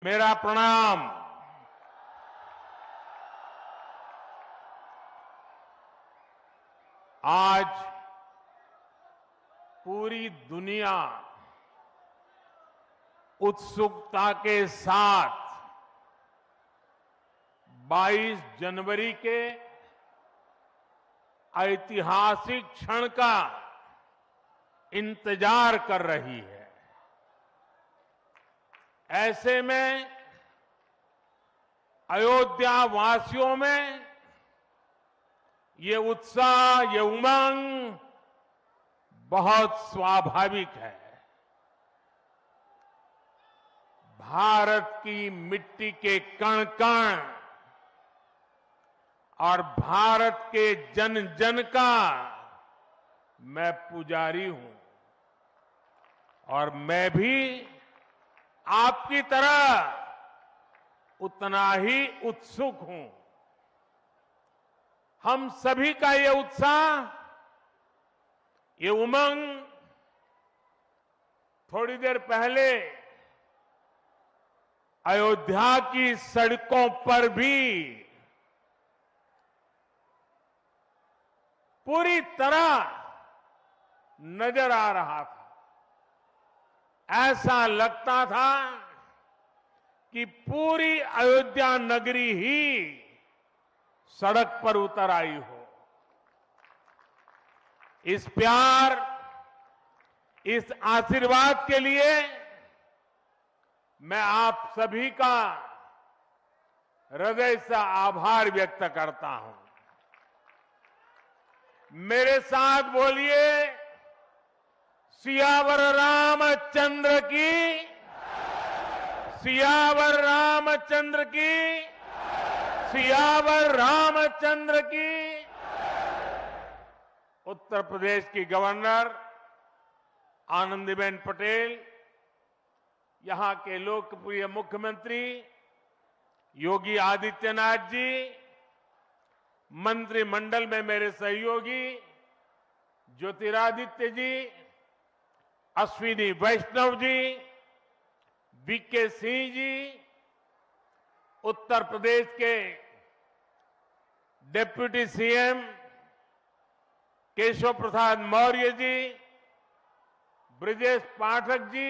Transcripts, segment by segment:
मेरा प्रणाम। आज पूरी दुनिया उत्सुकता के साथ 22 जनवरी के ऐतिहासिक क्षण का इंतजार कर रही है। ऐसे में अयोध्या वासियों में ये उत्साह, ये उमंग बहुत स्वाभाविक है। भारत की मिट्टी के कण कण और भारत के जन जन का मैं पुजारी हूं और मैं भी आपकी तरह उतना ही उत्सुक हूं। हम सभी का ये उत्साह, ये उमंग थोड़ी देर पहले अयोध्या की सड़कों पर भी पूरी तरह नजर आ रहा था। ऐसा लगता था कि पूरी अयोध्या नगरी ही सड़क पर उतर आई हो। इस प्यार, इस आशीर्वाद के लिए मैं आप सभी का हृदय से आभार व्यक्त करता हूं। मेरे साथ बोलिए, सियावर रामचंद्र की, सियावर रामचंद्र की, सियावर रामचंद्र की। उत्तर प्रदेश की गवर्नर आनंदीबेन पटेल, यहां के लोकप्रिय मुख्यमंत्री योगी आदित्यनाथ जी, मंत्रिमंडल में मेरे सहयोगी ज्योतिरादित्य जी, अश्विनी वैष्णव जी, वीके सिंह जी, उत्तर प्रदेश के deputy CM Keshav Prasad Maurya ji, Brajesh Pathak ji,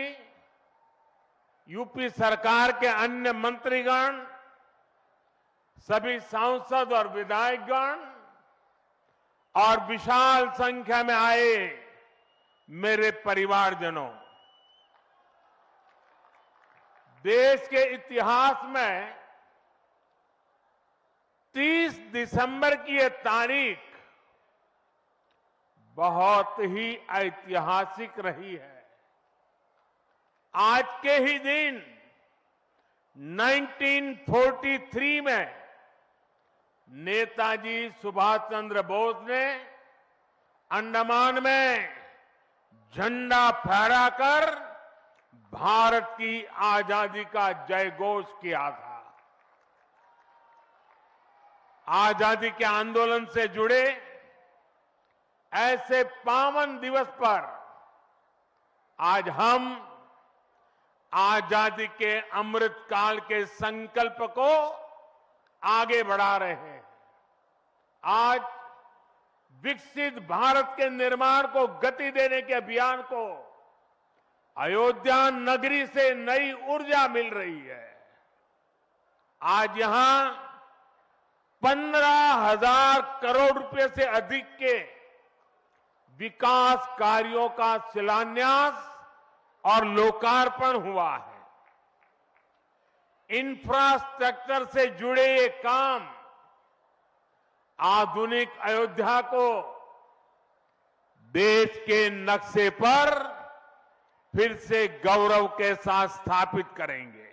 UP सरकार के अन्य मंत्रीगण, सभी सांसद और विधायकगण और विशाल संख्या में आए मेरे परिवारजनों, देश के इतिहास में 30 दिसंबर की यह तारीख बहुत ही ऐतिहासिक रही है। आज के ही दिन 1943 में नेताजी सुभाष चंद्र बोस ने अंडमान में झंडा फहराकर भारत की आजादी का जयघोष किया था। आजादी के आंदोलन से जुड़े ऐसे पावन दिवस पर आज हम आजादी के अमृत काल के संकल्प को आगे बढ़ा रहे हैं। आज विकसित भारत के निर्माण को गति देने के अभियान को अयोध्या नगरी से नई ऊर्जा मिल रही है। आज यहां 15,000 करोड़ रुपए से अधिक के विकास कार्यों का शिलान्यास और लोकार्पण हुआ है। इंफ्रास्ट्रक्चर से जुड़े ये काम आधुनिक अयोध्या को देश के नक्शे पर फिर से गौरव के साथ स्थापित करेंगे।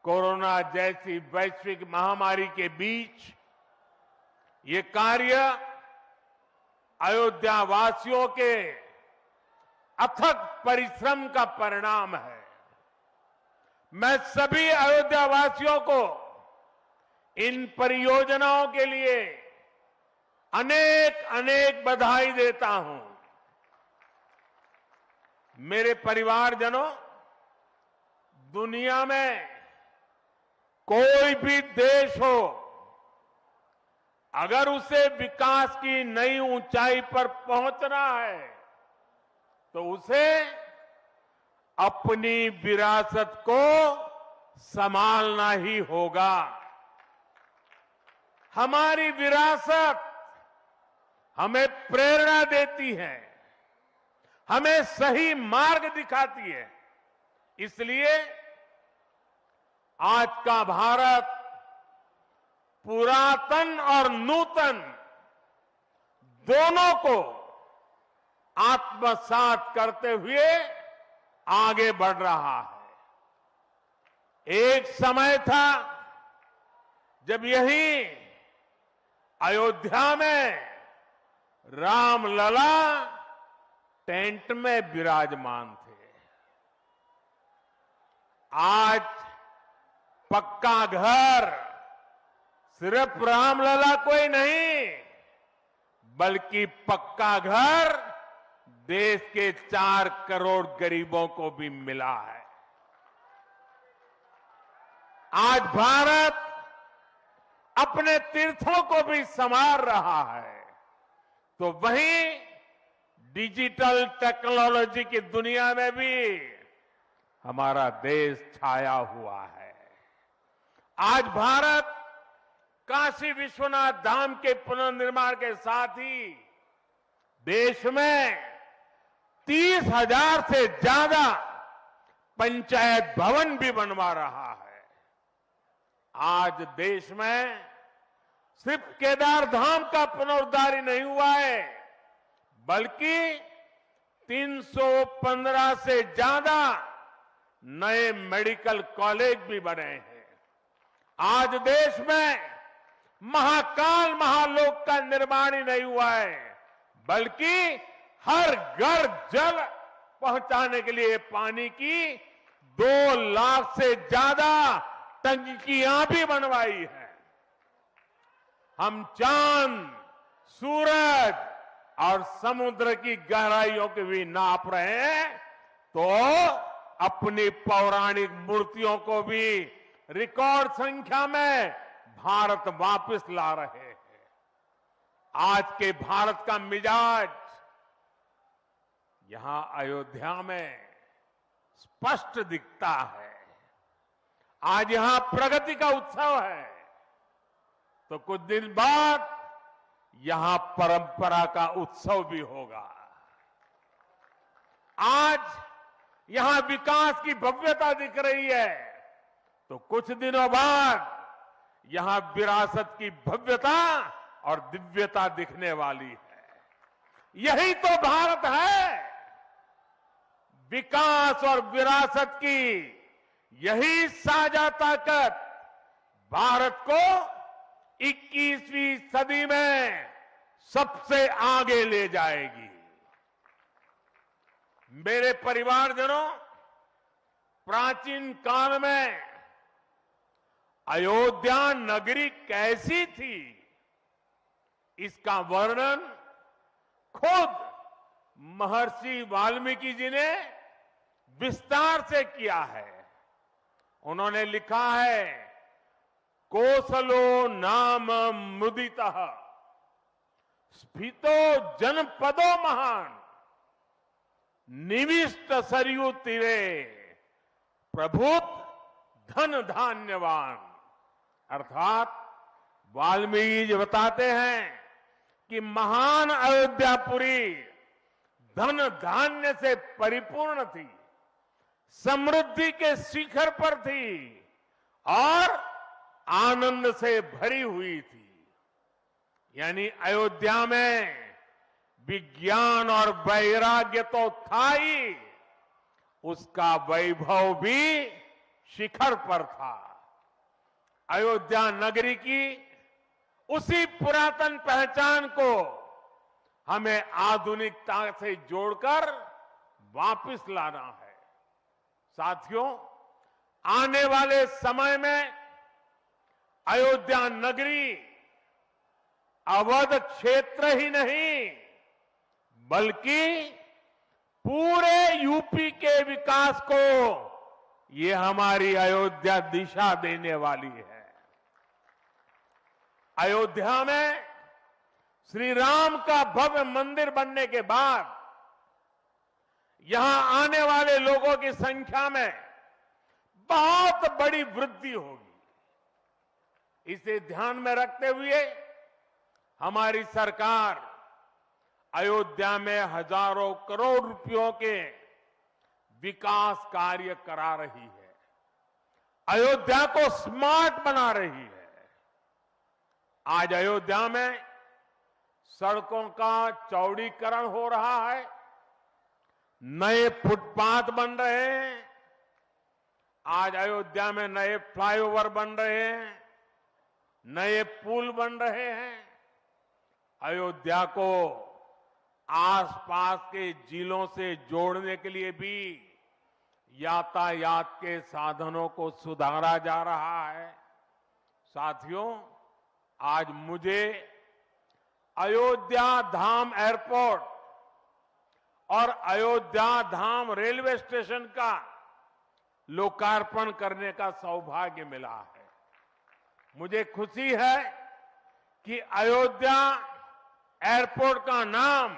कोरोना जैसी वैश्विक महामारी के बीच ये कार्य अयोध्या वासियों के अथक परिश्रम का परिणाम है। मैं सभी अयोध्या वासियों को इन परियोजनाओं के लिए अनेक अनेक बधाई देता हूं। मेरे परिवारजनों, दुनिया में कोई भी देश हो, अगर उसे विकास की नई ऊंचाई पर पहुंचना है तो उसे अपनी विरासत को संभालना ही होगा। हमारी विरासत हमें प्रेरणा देती है, हमें सही मार्ग दिखाती है। इसलिए आज का भारत पुरातन और नूतन दोनों को आत्मसात करते हुए आगे बढ़ रहा है। एक समय था जब यही अयोध्या में रामलला टेंट में विराजमान थे। आज पक्का घर सिर्फ रामलला को ही नहीं, बल्कि पक्का घर देश के 4 करोड़ गरीबों को भी मिला है। आज भारत अपने तीर्थों को भी संवार रहा है, तो वहीं डिजिटल टेक्नोलॉजी की दुनिया में भी हमारा देश छाया हुआ है। आज भारत काशी विश्वनाथ धाम के पुनर्निर्माण के साथ ही देश में 30,000 से ज्यादा पंचायत भवन भी बनवा रहा है। आज देश में सिर्फ केदार धाम का पुनरुद्धार ही नहीं हुआ है, बल्कि 315 से ज्यादा नए मेडिकल कॉलेज भी बने हैं। आज देश में महाकाल महालोक का निर्माण ही नहीं हुआ है, बल्कि हर घर जल पहुंचाने के लिए पानी की 2 लाख से ज्यादा टंकियां भी बनवाई है। हम चांद, सूरज और समुद्र की गहराइयों के भी नाप रहे हैं, तो अपनी पौराणिक मूर्तियों को भी रिकॉर्ड संख्या में भारत वापस ला रहे हैं। आज के भारत का मिजाज यहां अयोध्या में स्पष्ट दिखता है। आज यहां प्रगति का उत्सव है, तो कुछ दिन बाद यहां परंपरा का उत्सव भी होगा। आज यहां विकास की भव्यता दिख रही है, तो कुछ दिनों बाद यहां विरासत की भव्यता और दिव्यता दिखने वाली है। यही तो भारत है। विकास और विरासत की यही साझा ताकत भारत को 21वीं सदी में सबसे आगे ले जाएगी। मेरे परिवारजनों, प्राचीन काल में अयोध्या नगरी कैसी थी, इसका वर्णन खुद महर्षि वाल्मीकि जी ने विस्तार से किया है। उन्होंने लिखा है, कोसलो नाम मुदितः स्फीतो जनपदो महान निविष्ट सरयू तीरे प्रभुत धन धान्यवान। अर्थात वाल्मीकि जी बताते हैं कि महान अयोध्यापुरी धन धान्य से परिपूर्ण थी, समृद्धि के शिखर पर थी और आनंद से भरी हुई थी। यानी अयोध्या में विज्ञान और वैराग्य तो था ही, उसका वैभव भी शिखर पर था। अयोध्या नगरी की उसी पुरातन पहचान को हमें आधुनिकता से जोड़कर वापस लाना है। साथियों, आने वाले समय में अयोध्या नगरी अवध क्षेत्र ही नहीं, बल्कि पूरे यूपी के विकास को ये हमारी अयोध्या दिशा देने वाली है। अयोध्या में श्री राम का भव्य मंदिर बनने के बाद यहां आने वाले लोगों की संख्या में बहुत बड़ी वृद्धि होगी। इसे ध्यान में रखते हुए हमारी सरकार अयोध्या में हजारों करोड़ रुपयों के विकास कार्य करा रही है, अयोध्या को स्मार्ट बना रही है। आज अयोध्या में सड़कों का चौड़ीकरण हो रहा है, नए फुटपाथ बन रहे हैं, आज अयोध्या में नए फ्लाईओवर बन रहे हैं, नए पुल बन रहे हैं। अयोध्या को आसपास के जिलों से जोड़ने के लिए भी यातायात के साधनों को सुधारा जा रहा है। साथियों, आज मुझे अयोध्या धाम एयरपोर्ट और अयोध्या धाम रेलवे स्टेशन का लोकार्पण करने का सौभाग्य मिला है। मुझे खुशी है कि अयोध्या एयरपोर्ट का नाम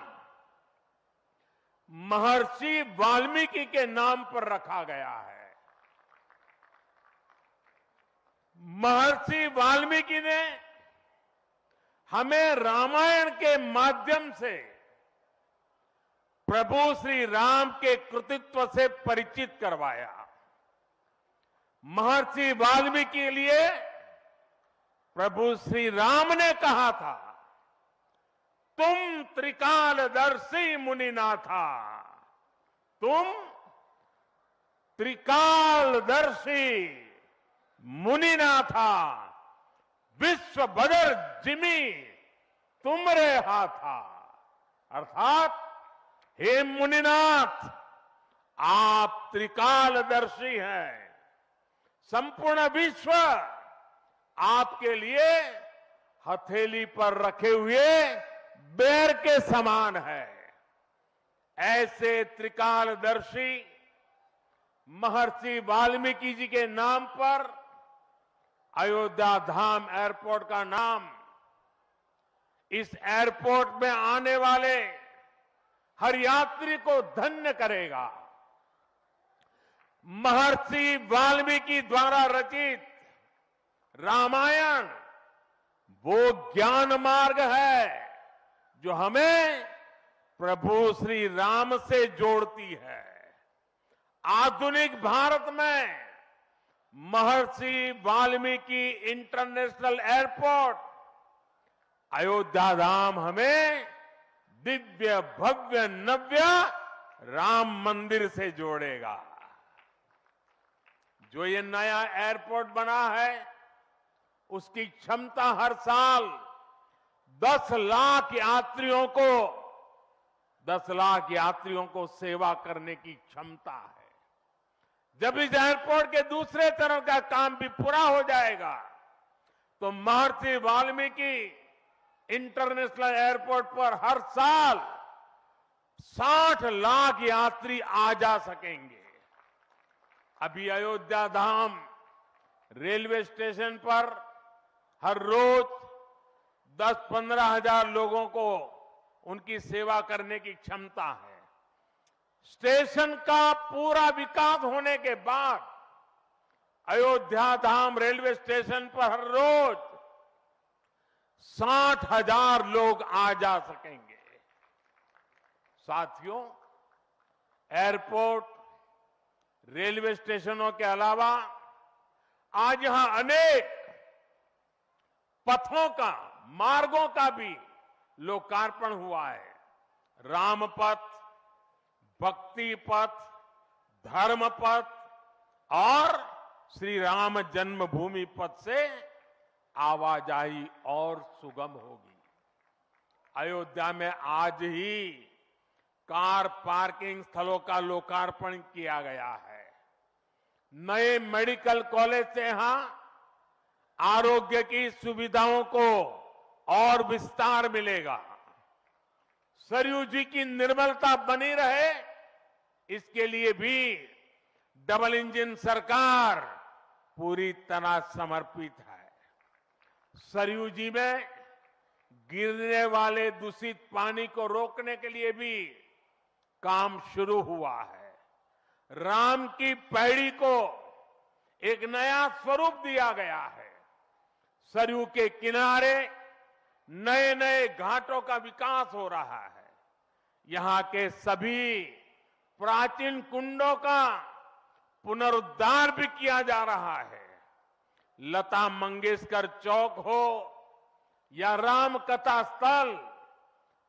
महर्षि वाल्मीकि के नाम पर रखा गया है। महर्षि वाल्मीकि ने हमें रामायण के माध्यम से प्रभु श्री राम के कृतित्व से परिचित करवाया। महर्षि वाल्मीकि के लिए प्रभु श्री राम ने कहा था, तुम त्रिकालदर्शी मुनिनाथा, तुम त्रिकालदर्शी मुनिनाथा, विश्व बदर जिमी तुमरे हाथा। अर्थात हे मुनिनाथ, आप त्रिकालदर्शी हैं, संपूर्ण विश्व आपके लिए हथेली पर रखे हुए बेर के समान है। ऐसे त्रिकालदर्शी महर्षि वाल्मीकि जी के नाम पर अयोध्या धाम एयरपोर्ट का नाम इस एयरपोर्ट में आने वाले हर यात्री को धन्य करेगा। महर्षि वाल्मीकि द्वारा रचित रामायण वो ज्ञान मार्ग है जो हमें प्रभु श्री राम से जोड़ती है। आधुनिक भारत में महर्षि वाल्मीकि इंटरनेशनल एयरपोर्ट अयोध्या धाम हमें दिव्य भव्य नव्य राम मंदिर से जोड़ेगा। जो ये नया एयरपोर्ट बना है उसकी क्षमता हर साल 10 लाख यात्रियों को सेवा करने की क्षमता है। जब इस एयरपोर्ट के दूसरे चरण का काम भी पूरा हो जाएगा तो महर्षि वाल्मीकि इंटरनेशनल एयरपोर्ट पर हर साल 60 लाख यात्री आ जा सकेंगे। अभी अयोध्या धाम रेलवे स्टेशन पर हर रोज 10-15 हजार लोगों को उनकी सेवा करने की क्षमता है। स्टेशन का पूरा विकास होने के बाद अयोध्या धाम रेलवे स्टेशन पर हर रोज 60,000 लोग आ जा सकेंगे। साथियों, एयरपोर्ट, रेलवे स्टेशनों के अलावा आज यहां अनेक पथों का, मार्गों का भी लोकार्पण हुआ है। राम पथ, भक्ति पथ, धर्म पथ और श्री राम जन्मभूमि पथ से आवाजाही और सुगम होगी। अयोध्या में आज ही कार पार्किंग स्थलों का लोकार्पण किया गया है। नए मेडिकल कॉलेज से यहां आरोग्य की सुविधाओं को और विस्तार मिलेगा। सरयू जी की निर्मलता बनी रहे, इसके लिए भी डबल इंजन सरकार पूरी तरह समर्पित है। सरयू जी में गिरने वाले दूषित पानी को रोकने के लिए भी काम शुरू हुआ है। राम की पैड़ी को एक नया स्वरूप दिया गया है। सरयू के किनारे नए नए घाटों का विकास हो रहा है। यहां के सभी प्राचीन कुंडों का पुनरुद्धार भी किया जा रहा है। लता मंगेशकर चौक हो या राम कथा स्थल,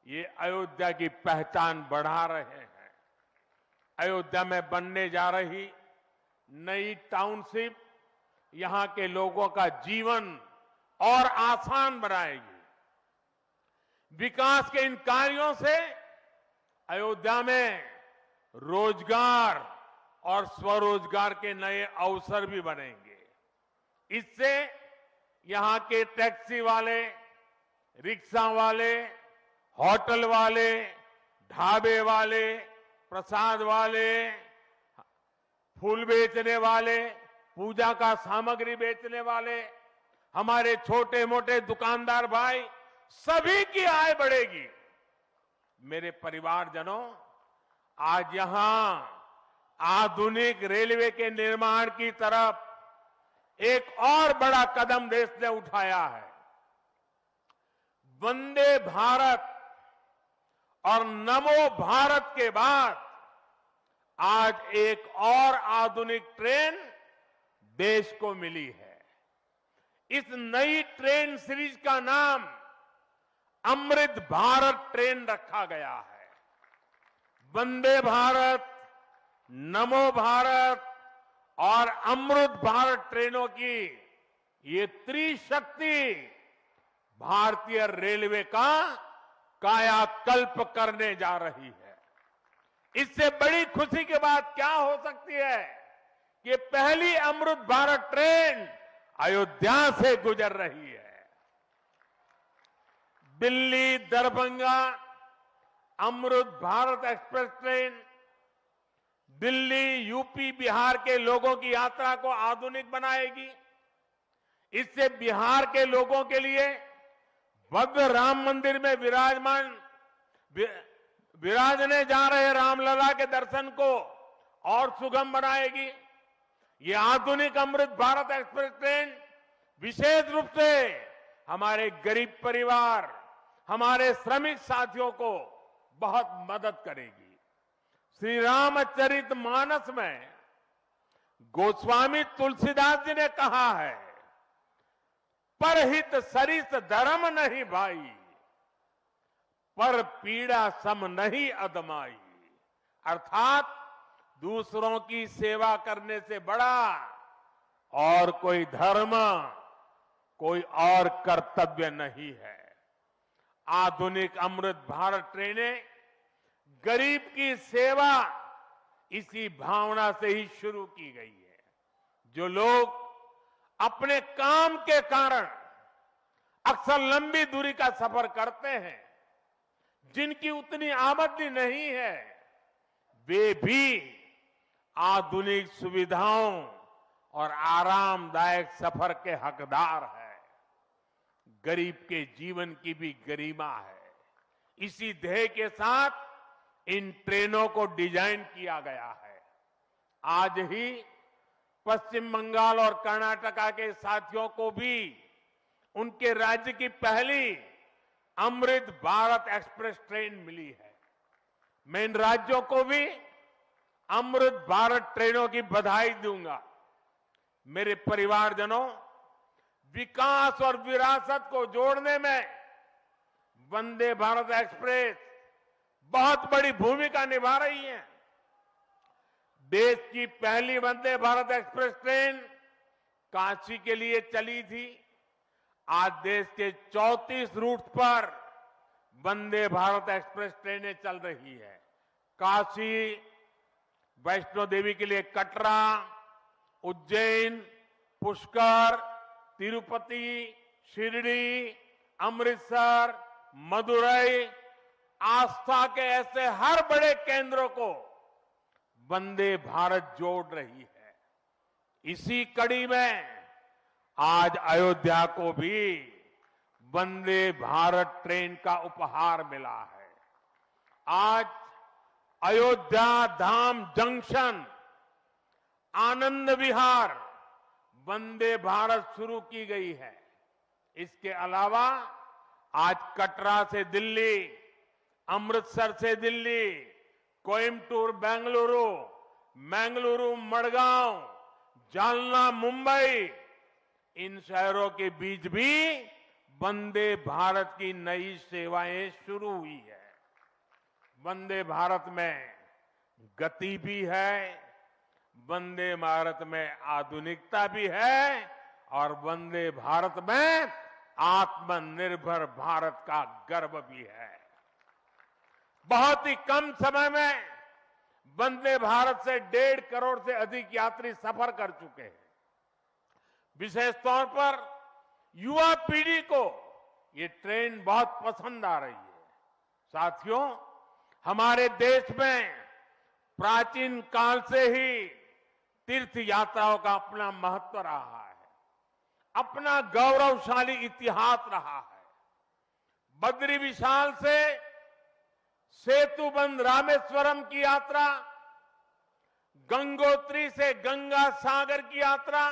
ये अयोध्या की पहचान बढ़ा रहे हैं। अयोध्या में बनने जा रही नई टाउनशिप यहां के लोगों का जीवन और आसान बनाएगी। विकास के इन कार्यों से अयोध्या में रोजगार और स्वरोजगार के नए अवसर भी बनेंगे। इससे यहां के टैक्सी वाले, रिक्शा वाले, होटल वाले, ढाबे वाले, प्रसाद वाले, फूल बेचने वाले, पूजा का सामग्री बेचने वाले, हमारे छोटे मोटे दुकानदार भाई, सभी की आय बढ़ेगी। मेरे परिवारजनों, आज यहां आधुनिक रेलवे के निर्माण की तरफ एक और बड़ा कदम देश ने उठाया है। वंदे भारत और नमो भारत के बाद आज एक और आधुनिक ट्रेन देश को मिली है। इस नई ट्रेन सीरीज का नाम अमृत भारत ट्रेन रखा गया है। वंदे भारत, नमो भारत और अमृत भारत ट्रेनों की ये त्रिशक्ति भारतीय रेलवे का कायाकल्प करने जा रही है। इससे बड़ी खुशी की बात क्या हो सकती है कि पहली अमृत भारत ट्रेन अयोध्या से गुजर रही है। Delhi Darbhanga Amrit Bharat express train Delhi, UP, Bihar के लोगों की यात्रा को आधुनिक बनाएगी। इससे बिहार के लोगों के लिए भव्य राम मंदिर में विराजने जा रहे रामलला के दर्शन को और सुगम बनाएगी। ये आधुनिक अमृत भारत एक्सप्रेस ट्रेन विशेष रूप से हमारे गरीब परिवार, हमारे श्रमिक साथियों को बहुत मदद करेगी। श्री रामचरित मानस में गोस्वामी तुलसीदास जी ने कहा है, परहित सरिस धर्म नहीं भाई, पर पीड़ा सम नहीं अदमाई। अर्थात दूसरों की सेवा करने से बड़ा और कोई धर्म, कोई और कर्तव्य नहीं है। आधुनिक अमृत भारत ट्रेनें गरीब की सेवा इसी भावना से ही शुरू की गई है। जो लोग अपने काम के कारण अक्सर लंबी दूरी का सफर करते हैं, जिनकी उतनी आमदनी नहीं है, वे भी आधुनिक सुविधाओं और आरामदायक सफर के हकदार हैं। गरीब के जीवन की भी गरिमा है। इसी ध्येय के साथ इन ट्रेनों को डिजाइन किया गया है। आज ही पश्चिम बंगाल और कर्नाटका के साथियों को भी उनके राज्य की पहली अमृत भारत एक्सप्रेस ट्रेन मिली है। मैं इन राज्यों को भी अमृत भारत ट्रेनों की बधाई दूंगा। मेरे परिवारजनों, विकास और विरासत को जोड़ने में वंदे भारत एक्सप्रेस बहुत बड़ी भूमिका निभा रही है। देश की पहली वंदे भारत एक्सप्रेस ट्रेन काशी के लिए चली थी। आज देश के 34 रूट पर वंदे भारत एक्सप्रेस ट्रेनें चल रही है। काशी, वैष्णो देवी के लिए कटरा, उज्जैन, पुष्कर, तिरुपति, शिरडी, अमृतसर, मदुरई, आस्था के ऐसे हर बड़े केंद्रों को वंदे भारत जोड़ रही है। इसी कड़ी में आज अयोध्या को भी वंदे भारत ट्रेन का उपहार मिला है। आज अयोध्या धाम जंक्शन आनंद विहार वंदे भारत शुरू की गई है। इसके अलावा आज कटरा से दिल्ली, अमृतसर से दिल्ली, कोयम्बटूर बेंगलुरु, मंगलुरु मडगांव, जालना मुंबई, इन शहरों के बीच भी वंदे भारत की नई सेवाएं शुरू हुई है। वंदे भारत में गति भी है, वंदे भारत में आधुनिकता भी है और वंदे भारत में आत्मनिर्भर भारत का गर्व भी है। बहुत ही कम समय में वंदे भारत से 1.5 करोड़ से अधिक यात्री सफर कर चुके हैं। विशेष तौर पर युवा पीढ़ी को ये ट्रेन बहुत पसंद आ रही है। साथियों, हमारे देश में प्राचीन काल से ही तीर्थ यात्राओं का अपना महत्व रहा है, अपना गौरवशाली इतिहास रहा है। बद्री विशाल से सेतुबंध रामेश्वरम की यात्रा, गंगोत्री से गंगा सागर की यात्रा,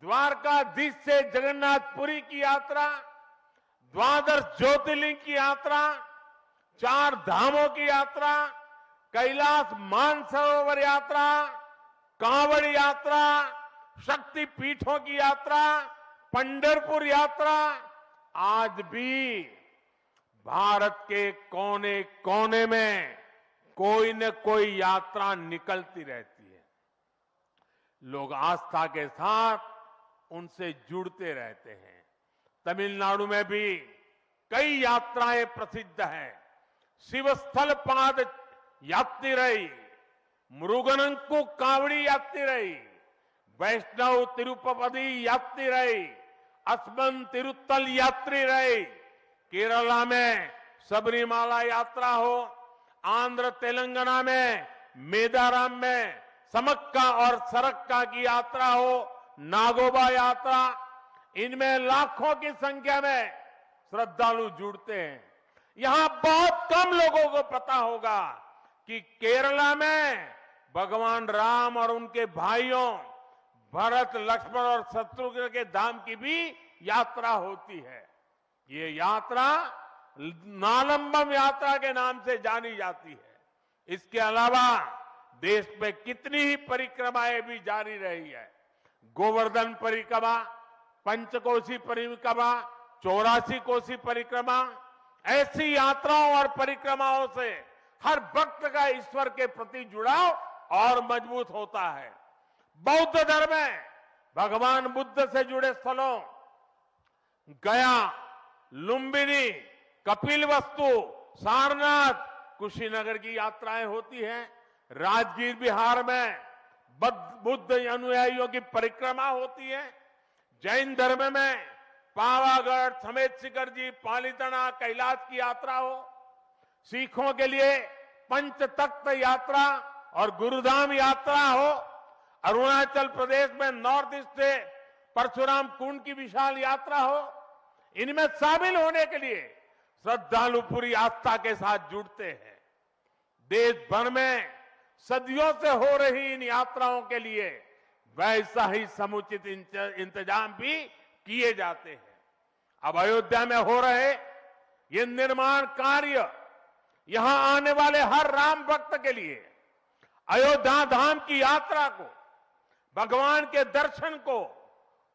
द्वारकाधीश से जगन्नाथपुरी की यात्रा, द्वादश ज्योतिर्लिंग की यात्रा, 4 धामों की यात्रा, कैलाश मानसरोवर यात्रा, कांवड़ यात्रा, शक्ति पीठों की यात्रा, पंढरपुर यात्रा, आज भी भारत के कोने कोने में कोई न कोई यात्रा निकलती रहती है। लोग आस्था के साथ उनसे जुड़ते रहते हैं। तमिलनाडु में भी कई यात्राएं प्रसिद्ध हैं। शिवस्थल पाद यात्रिरई, मुरुगनंकु कावड़ी यात्रिरई, वैष्णव तिरुपति यात्रिरई, अस्मन तिरुत्तल यात्रिरई, केरला में सबरीमाला यात्रा हो, आंध्र तेलंगाना में मेदाराम में समक्का और सरक्का की यात्रा हो, नागोबा यात्रा, इनमें लाखों की संख्या में श्रद्धालु जुड़ते हैं। यहां बहुत कम लोगों को पता होगा कि केरला में भगवान राम और उनके भाइयों भरत, लक्ष्मण और शत्रुघ्न के धाम की भी यात्रा होती है। ये यात्रा नालंबम यात्रा के नाम से जानी जाती है। इसके अलावा देश में कितनी ही परिक्रमाएं भी जारी रही है। गोवर्धन परिक्रमा, पंचकोशी परिक्रमा, 84 कोसी परिक्रमा, ऐसी यात्राओं और परिक्रमाओं से हर भक्त का ईश्वर के प्रति जुड़ाव और मजबूत होता है। बौद्ध धर्म में भगवान बुद्ध से जुड़े स्थलों गया, लुम्बिनी, कपिलवस्तु, सारनाथ, कुशीनगर की यात्राएं होती हैं। राजगीर बिहार में बुद्ध अनुयायियों की परिक्रमा होती है। जैन धर्म में पावागढ़, समेत शिखर जी, पालीताना, कैलाश की यात्रा हो। सिखों के लिए पंच तख्त यात्रा और गुरुधाम यात्रा हो। अरुणाचल प्रदेश में नॉर्थ ईस्ट से परशुराम कुंड की विशाल यात्रा हो। इनमें शामिल होने के लिए श्रद्धालु पूरी आस्था के साथ जुड़ते हैं। देश भर में सदियों से हो रही इन यात्राओं के लिए वैसा ही समुचित इंतजाम भी किए जाते हैं। अब अयोध्या में हो रहे ये निर्माण कार्य यहां आने वाले हर राम भक्त के लिए अयोध्या धाम की यात्रा को, भगवान के दर्शन को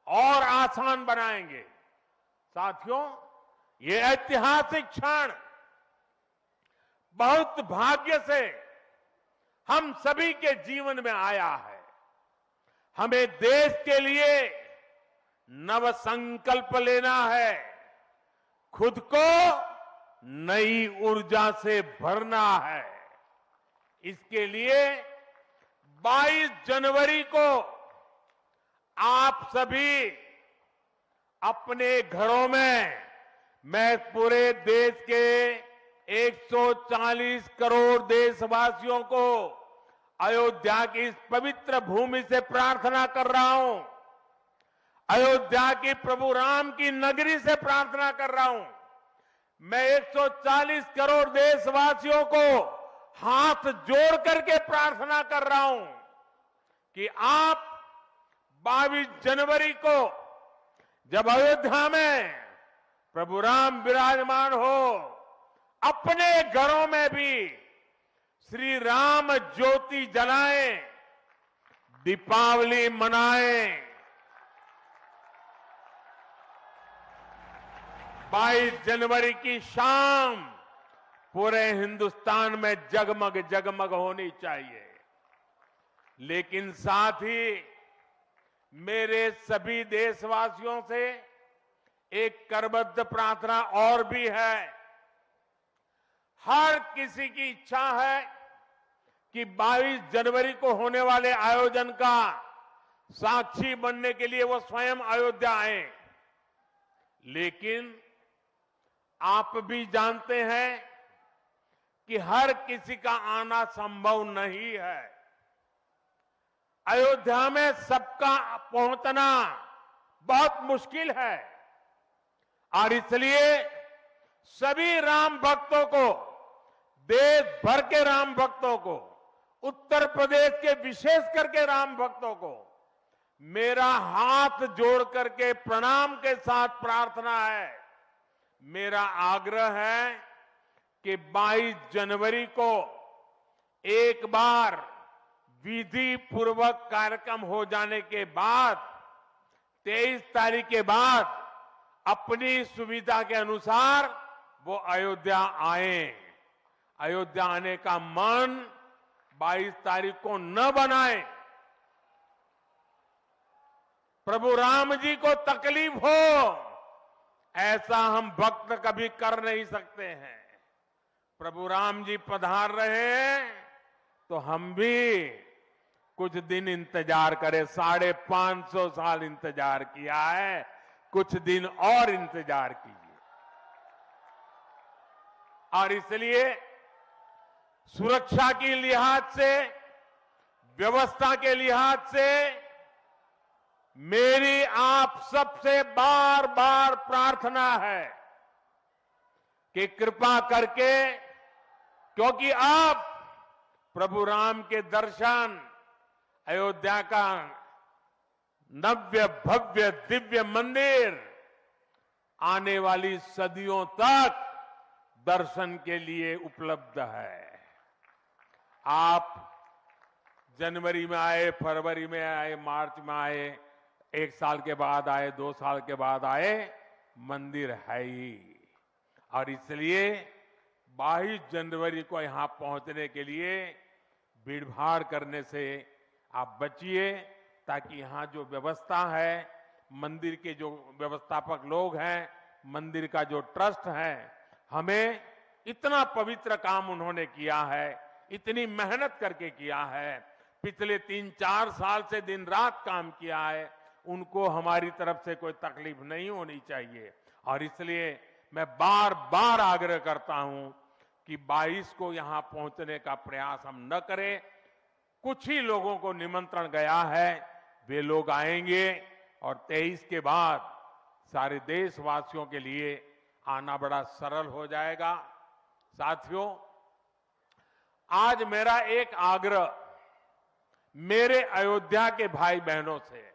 और आसान बनाएंगे। साथियों, ये ऐतिहासिक क्षण बहुत भाग्य से हम सभी के जीवन में आया है। हमें देश के लिए नव संकल्प लेना है, खुद को नई ऊर्जा से भरना है। इसके लिए 22 जनवरी को आप सभी अपने घरों में, मैं पूरे देश के 140 करोड़ देशवासियों को अयोध्या की इस पवित्र भूमि से प्रार्थना कर रहा हूं, अयोध्या की प्रभु राम की नगरी से प्रार्थना कर रहा हूं। मैं 140 करोड़ देशवासियों को हाथ जोड़ करके प्रार्थना कर रहा हूं कि आप 22 जनवरी को जब अयोध्या में प्रभु राम विराजमान हो, अपने घरों में भी श्री राम ज्योति जलाएं, दीपावली मनाएं। 22 जनवरी की शाम पूरे हिंदुस्तान में जगमग जगमग होनी चाहिए। लेकिन साथ ही मेरे सभी देशवासियों से एक करबद्ध प्रार्थना और भी है। हर किसी की इच्छा है कि 22 जनवरी को होने वाले आयोजन का साक्षी बनने के लिए वो स्वयं अयोध्या आए। लेकिन आप भी जानते हैं कि हर किसी का आना संभव नहीं है। अयोध्या में सबका पहुंचना बहुत मुश्किल है और इसलिए सभी राम भक्तों को, देश भर के राम भक्तों को, उत्तर प्रदेश के विशेष करके राम भक्तों को मेरा हाथ जोड़ करके प्रणाम के साथ प्रार्थना है, मेरा आग्रह है कि 22 जनवरी को एक बार विधि पूर्वक कार्यक्रम हो जाने के बाद 23 तारीख के बाद अपनी सुविधा के अनुसार वो अयोध्या आए। अयोध्या आने का मन 22 तारीख को न बनाए। प्रभु राम जी को तकलीफ हो ऐसा हम भक्त कभी कर नहीं सकते हैं। प्रभु राम जी पधार रहे हैं तो हम भी कुछ दिन इंतजार करें। 550 साल इंतजार किया है, कुछ दिन और इंतजार कीजिए। और इसलिए सुरक्षा के लिहाज से, व्यवस्था के लिहाज से मेरी आप सबसे बार बार प्रार्थना है कि कृपा करके, क्योंकि आप प्रभु राम के दर्शन, अयोध्या का नव्य भव्य दिव्य मंदिर आने वाली सदियों तक दर्शन के लिए उपलब्ध है। आप जनवरी में आए, फरवरी में आए, मार्च में आए, 1 साल के बाद आए, 2 साल के बाद आए, मंदिर है ही। और इसलिए 22 जनवरी को यहां पहुंचने के लिए भीड़भाड़ करने से आप बचिए, ताकि यहां जो व्यवस्था है, मंदिर के जो व्यवस्थापक लोग हैं, मंदिर का जो ट्रस्ट है, हमें इतना पवित्र काम उन्होंने किया है, इतनी मेहनत करके किया है, पिछले 3-4 साल से दिन रात काम किया है, उनको हमारी तरफ से कोई तकलीफ नहीं होनी चाहिए। और इसलिए मैं बार बार आग्रह करता हूं कि 22 को यहां पहुंचने का प्रयास हम न करें। कुछ ही लोगों को निमंत्रण गया है, वे लोग आएंगे और 23 के बाद सारे देशवासियों के लिए आना बड़ा सरल हो जाएगा। साथियों, आज मेरा एक आग्रह मेरे अयोध्या के भाई बहनों से है।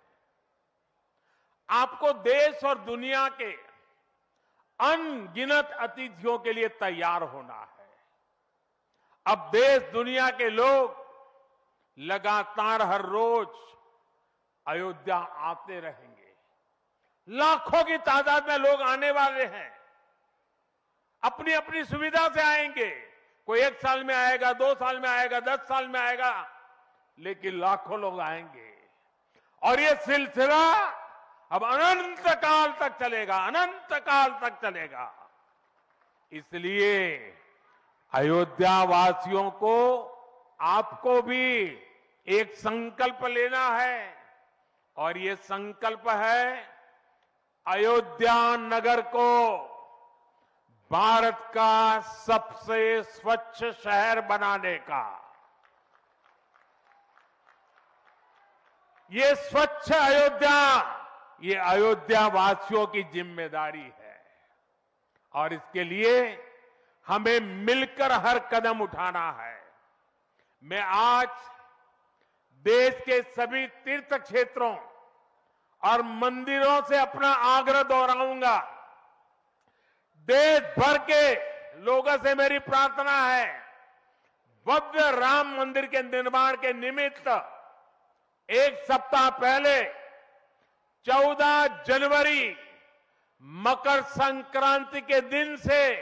आपको देश और दुनिया के अनगिनत अतिथियों के लिए तैयार होना है। अब देश दुनिया के लोग लगातार हर रोज अयोध्या आते रहेंगे। लाखों की तादाद में लोग आने वाले हैं, अपनी अपनी सुविधा से आएंगे। कोई 1 साल में आएगा, 2 साल में आएगा, 10 साल में आएगा, लेकिन लाखों लोग आएंगे। और ये सिलसिला अब अनंत काल तक चलेगा, अनंत काल तक चलेगा। इसलिए अयोध्या वासियों को, आपको भी एक संकल्प लेना है, और ये संकल्प है अयोध्या नगर को भारत का सबसे स्वच्छ शहर बनाने का। ये स्वच्छ अयोध्या, ये अयोध्या वासियों की जिम्मेदारी है और इसके लिए हमें मिलकर हर कदम उठाना है। मैं आज देश के सभी तीर्थ क्षेत्रों और मंदिरों से अपना आग्रह दोहराऊंगा। देश भर के लोगों से मेरी प्रार्थना है, भव्य राम मंदिर के निर्माण के निमित्त एक सप्ताह पहले 14 जनवरी मकर संक्रांति के दिन से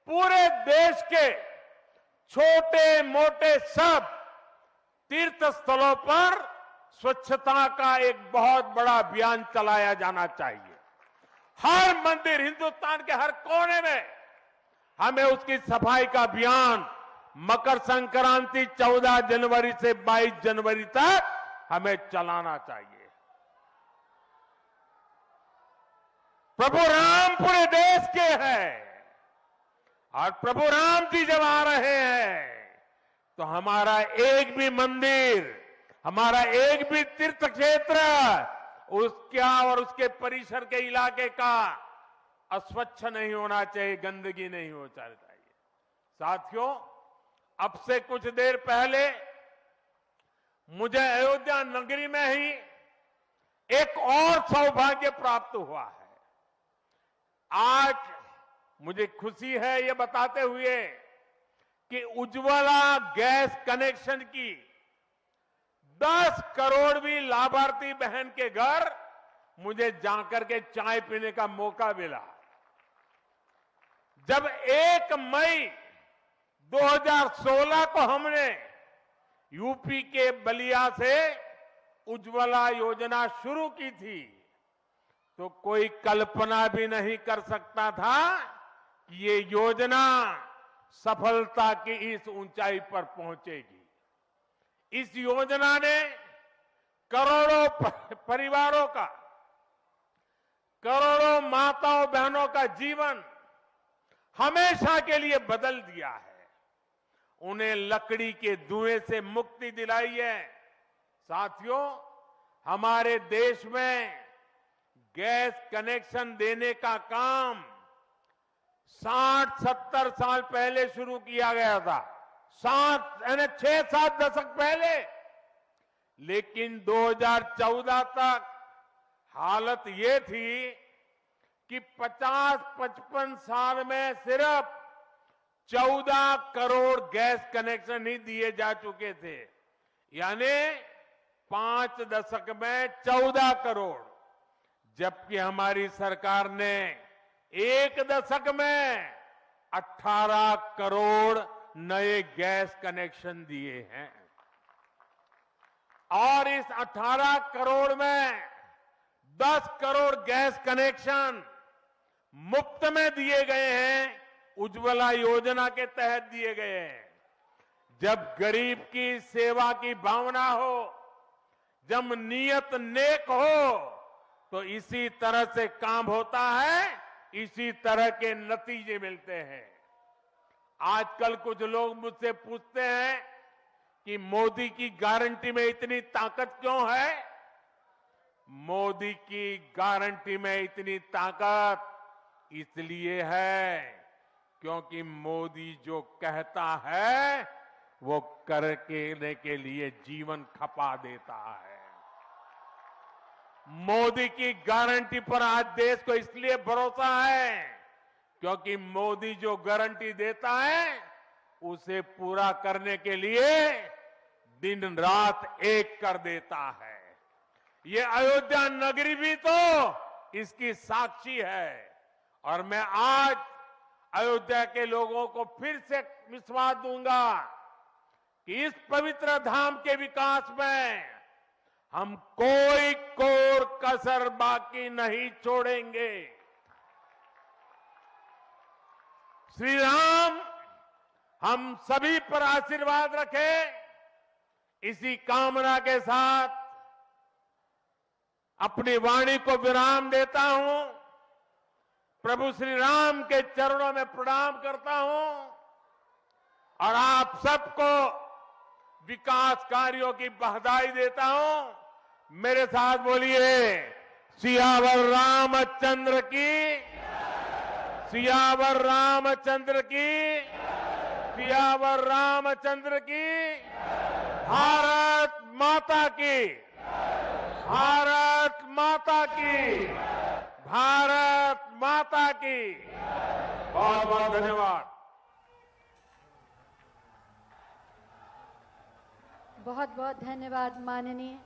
पूरे देश के छोटे मोटे सब तीर्थ स्थलों पर स्वच्छता का एक बहुत बड़ा अभियान चलाया जाना चाहिए। हर मंदिर, हिंदुस्तान के हर कोने में हमें उसकी सफाई का अभियान मकर संक्रांति 14 जनवरी से 22 जनवरी तक हमें चलाना चाहिए। प्रभु राम पूरे देश के हैं और प्रभु राम जी जब आ रहे हैं तो हमारा एक भी मंदिर, हमारा एक भी तीर्थ क्षेत्र उसका और उसके परिसर के इलाके का अस्वच्छ नहीं होना चाहिए, गंदगी नहीं होना चाहिए। साथियों, अब से कुछ देर पहले मुझे अयोध्या नगरी में ही एक और सौभाग्य प्राप्त हुआ है। आज मुझे खुशी है ये बताते हुए कि उज्ज्वला गैस कनेक्शन की 10 करोड़वीं लाभार्थी बहन के घर मुझे जाकर के चाय पीने का मौका मिला। जब 1 मई 2016 को हमने यूपी के बलिया से उज्ज्वला योजना शुरू की थी तो कोई कल्पना भी नहीं कर सकता था कि ये योजना सफलता की इस ऊंचाई पर पहुंचेगी। इस योजना ने करोड़ों परिवारों का, करोड़ों माताओं बहनों का जीवन हमेशा के लिए बदल दिया है। उन्हें लकड़ी के धुएं से मुक्ति दिलाई है। साथियों, हमारे देश में गैस कनेक्शन देने का काम 60-70 साल पहले शुरू किया गया था, 6-7 दशक पहले। लेकिन 2014 तक हालत ये थी कि 50-55 साल में सिर्फ 14 करोड़ गैस कनेक्शन ही दिए जा चुके थे, यानी 5 दशक में 14 करोड़, जबकि हमारी सरकार ने 1 दशक में 18 करोड़ नए गैस कनेक्शन दिए हैं। और इस 18 करोड़ में 10 करोड़ गैस कनेक्शन मुफ्त में दिए गए हैं, उज्ज्वला योजना के तहत दिए गए हैं। जब गरीब की सेवा की भावना हो, जब नियत नेक हो, तो इसी तरह से काम होता है, इसी तरह के नतीजे मिलते हैं। आजकल कुछ लोग मुझसे पूछते हैं कि मोदी की गारंटी में इतनी ताकत क्यों है? मोदी की गारंटी में इतनी ताकत इसलिए है क्योंकि मोदी जो कहता है वो करने के लिए जीवन खपा देता है। मोदी की गारंटी पर आज देश को इसलिए भरोसा है क्योंकि मोदी जो गारंटी देता है उसे पूरा करने के लिए दिन रात एक कर देता है। ये अयोध्या नगरी भी तो इसकी साक्षी है। और मैं आज अयोध्या के लोगों को फिर से विश्वास दूंगा कि इस पवित्र धाम के विकास में हम कोई कोर कसर बाकी नहीं छोड़ेंगे। श्री राम हम सभी पर आशीर्वाद रखें, इसी कामना के साथ अपनी वाणी को विराम देता हूं। प्रभु श्री राम के चरणों में प्रणाम करता हूं और आप सबको विकास कार्यों की बधाई देता हूं। मेरे साथ बोलिए, सियावर रामचंद्र की, सियावर रामचंद्र की, सियावर रामचंद्र की, भारत माता की, भारत माता की, भारत माता की। बहुत बहुत धन्यवाद। बहुत बहुत धन्यवाद माननीय